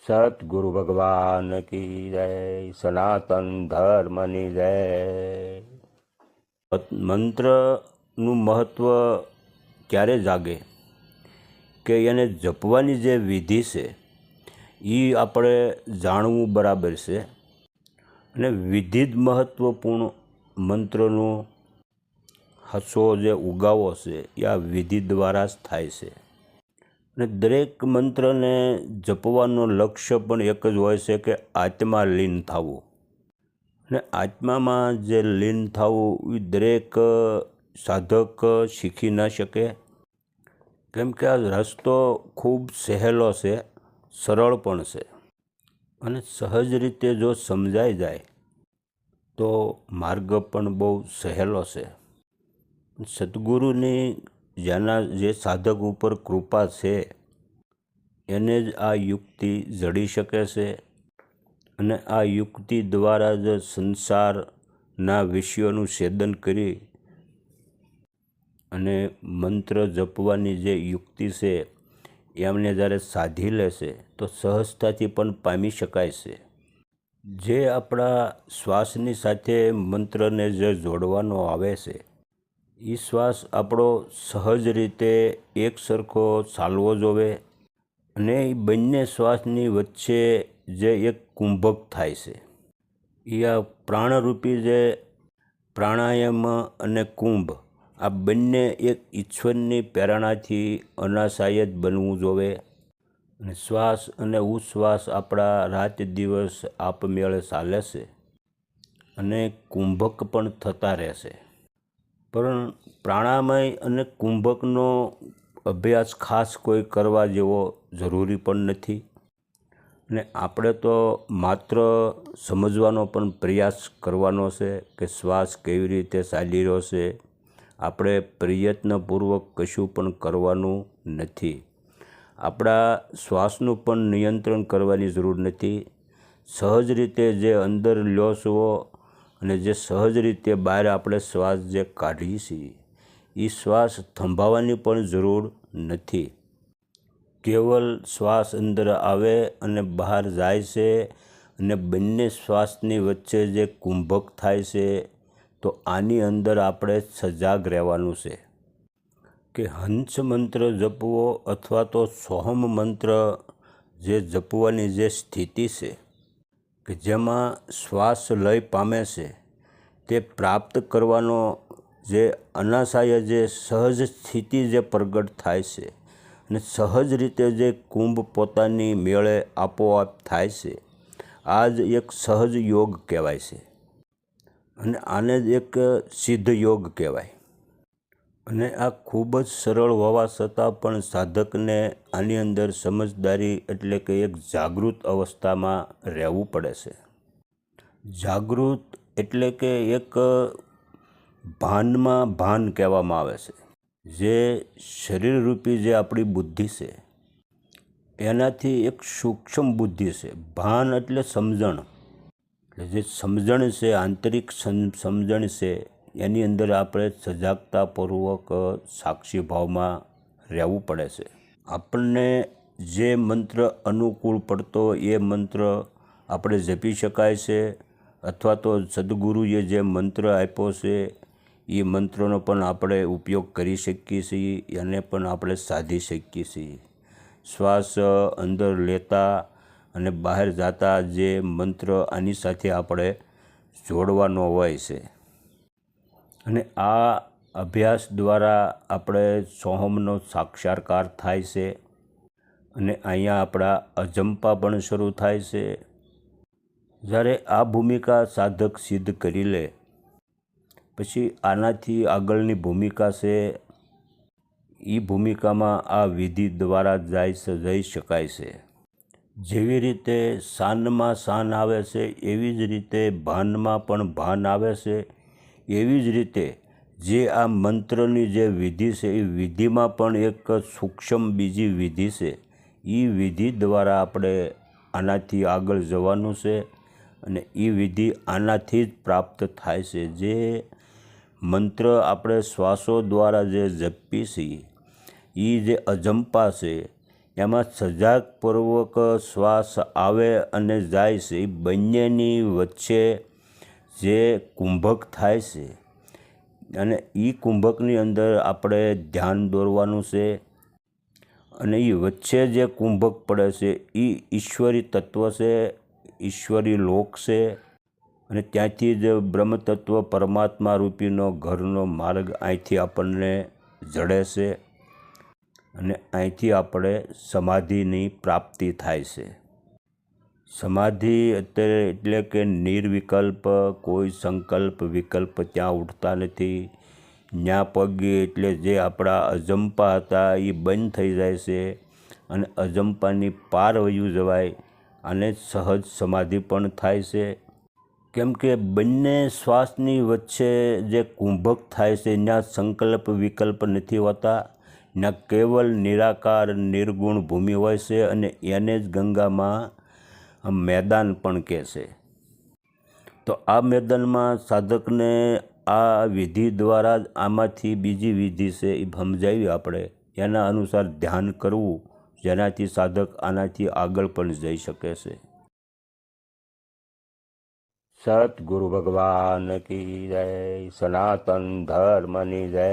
સતગુરુ ભગવાન કી જય, સનાતન ધર્મની જય। મંત્રનું મહત્ત્વ ક્યારે જાગે કે એને જપવાની જે વિધિ છે એ આપણે જાણવું બરાબર છે, અને વિધિ જ મહત્ત્વપૂર્ણ મંત્રનો હસો જે ઉગાવો છે એ આ વિધિ દ્વારા જ થાય છે। અને દરેક મંત્રને જપવાનું લક્ષ્ય પણ એક જ હોય છે કે આત્મા લીન થવું, અને આત્મામાં જે લીન થવું એ દરેક સાધક શીખી ન શકે, કેમ કે આ રસ્તો ખૂબ સહેલો છે, સરળ પણ છે, અને સહજ રીતે જો સમજાઈ જાય તો માર્ગ પણ બહુ સહેલો છે। સદગુરુની જેના જે સાધક ઉપર કૃપા છે એને જ આ યુક્તિ જડી શકે છે, અને આ યુક્તિ દ્વારા જ સંસારના વિષયોનું છેદન કરી અને મંત્ર જપવાની જે યુક્તિ છે એમને જ્યારે સાધી લેશે તો સહજતાથી પણ પામી શકાય છે। જે આપણા શ્વાસની સાથે મંત્રને જે જોડવાનો આવે છે એ શ્વાસ આપણો સહજ રીતે એક સરખો ચાલવો જોવે, અને એ બંને શ્વાસની વચ્ચે જે એક કુંભક થાય છે એ આ પ્રાણરૂપી જે પ્રાણાયામ અને કુંભ આ બંને એક ઈશ્વરની પ્રેરણાથી અનાશાય જ બનવું જોવે, અને શ્વાસ અને ઉચ્છ્વાસ આપણા રાત દિવસ આપમેળે ચાલે છે અને કુંભક પણ થતા રહેશે। પણ પ્રાણાયામ અને કુંભકનો અભ્યાસ ખાસ કોઈ કરવા જેવો જરૂરી પણ નથી, અને આપણે તો માત્ર સમજવાનો પણ પ્રયાસ કરવાનો છે કે શ્વાસ કેવી રીતે ચાલી રહ્યો છે। આપણે પ્રયત્નપૂર્વક કશું પણ કરવાનું નથી, આપણા શ્વાસનું પણ નિયંત્રણ કરવાની જરૂર નથી। સહજ રીતે જે અંદર લ્યો છો અને જે સહજ રીતે બહાર આપણે શ્વાસ જે કાઢીએ છીએ એ શ્વાસ થંભાવવાની પણ જરૂર નથી। કેવલ શ્વાસ અંદર આવે અને બહાર જાય છે, અને બંને શ્વાસની વચ્ચે જે કુંભક થાય છે, તો આની અંદર આપણે સજાગ રહેવાનું છે કે હંસ મંત્ર જપવો અથવા તો સોહમ મંત્ર જે જપવાની જે સ્થિતિ છે કે જેમાં શ્વાસ લય પામે છે તે પ્રાપ્ત કરવાનો જે અનાશાય જે સહજ સ્થિતિ જે પ્રગટ થાય છે, અને સહજ રીતે જે કુંભ પોતાની મેળે આપોઆપ થાય છે, આ જ એક સહજ યોગ કહેવાય છે, અને આને જ એક સિદ્ધ યોગ કહેવાય। અને આ ખૂબ જ સરળ હોવા છતાં પણ સાધકને આની અંદર સમજદારી એટલે કે એક જાગૃત અવસ્થામાં રહેવું પડે છે। જાગૃત એટલે કે એક ભાનમાં ભાન કહેવામાં આવે છે, જે શરીરરૂપી જે આપણી બુદ્ધિ છે એનાથી એક સૂક્ષ્મ બુદ્ધિ છે। ભાન એટલે સમજણ, એટલે જે સમજણ છે આંતરિક સમજણ છે એની અંદર આપણે સજાગતાપૂર્વક સાક્ષી ભાવમાં રહેવું પડે છે। આપણને જે મંત્ર અનુકૂળ પડતો એ મંત્ર આપણે જપી શકાય છે, અથવા તો સદગુરુએ જે મંત્ર આપ્યો છે એ મંત્રનો પણ આપણે ઉપયોગ કરી શકીએ છીએ, એને પણ આપણે સાધી શકીએ છીએ। શ્વાસ અંદર લેતા અને બહાર જતા જે મંત્ર આની સાથે આપણે જોડવાનો હોય છે, અને આ અભ્યાસ દ્વારા આપણે સોહમનો સાક્ષાત્કાર થાય છે, અને અહીંયા આપણા અજંપા પણ શરૂ થાય છે। જ્યારે આ ભૂમિકા સાધક સિદ્ધ કરી લે પછી આનાથી આગળની ભૂમિકા છે એ ભૂમિકામાં આ વિધિ દ્વારા જઈ શકાય છે। જેવી રીતે શાનમાં શાન આવે છે એવી જ રીતે ભાનમાં પણ ભાન આવે છે, એવી જ રીતે જે આ મંત્રની જે વિધિ છે એ વિધિમાં પણ એક સૂક્ષ્મ બીજી વિધિ છે, એ વિધિ દ્વારા આપણે આનાથી આગળ જવાનું છે, અને એ વિધિ આનાથી જ પ્રાપ્ત થાય છે। જે મંત્ર આપણે શ્વાસો દ્વારા જે જપીએ છીએ એ જે અજંપા છે એમાં સજાગપૂર્વક શ્વાસ આવે અને જાય છે, એ બંનેની વચ્ચે જે કુંભક થાય છે અને એ કુંભકની અંદર આપણે ધ્યાન દોરવાનું છે અને એ વચ્ચે જે કુંભક પડે છે એ ઈશ્વરી તત્વ છે, ઈશ્વરી લોક છે અને ત્યાંથી જ બ્રહ્મતત્વ પરમાત્મા રૂપીનો ઘરનો માર્ગ અહીંથી આપણને જડે છે અને અહીંથી આપણે સમાધિની પ્રાપ્તિ થાય છે. સમાધિ અત્યારે એટલે કે નિર્વિકલ્પ, કોઈ સંકલ્પ વિકલ્પ ત્યાં ઉઠતા નથી. ન્યા પગે એટલે જે આપણા અજંપા હતા એ બંધ થઈ જાય છે અને અજંપાની પાર વયું જવાય અને સહજ સમાધિ પણ થાય છે. કેમ કે બંને શ્વાસની વચ્ચે જે કુંભક થાય છે ત્યાં સંકલ્પ વિકલ્પ નથી હોતા, ત્યાં કેવલ નિરાકાર નિર્ગુણ ભૂમિ હોય છે અને એને જ ગંગામાં મેદાન પણ કહે છે. તો આ મેદાનમાં સાધકને આ વિધિ દ્વારા જ આમાંથી બીજી વિધિ છે એ સમજાવી આપણે, એના અનુસાર ધ્યાન કરવું, જેનાથી સાધક આનાથી આગળ પણ જઈ શકે છે. સતગુરુ ભગવાન કી જય, સનાતન ધર્મની જય.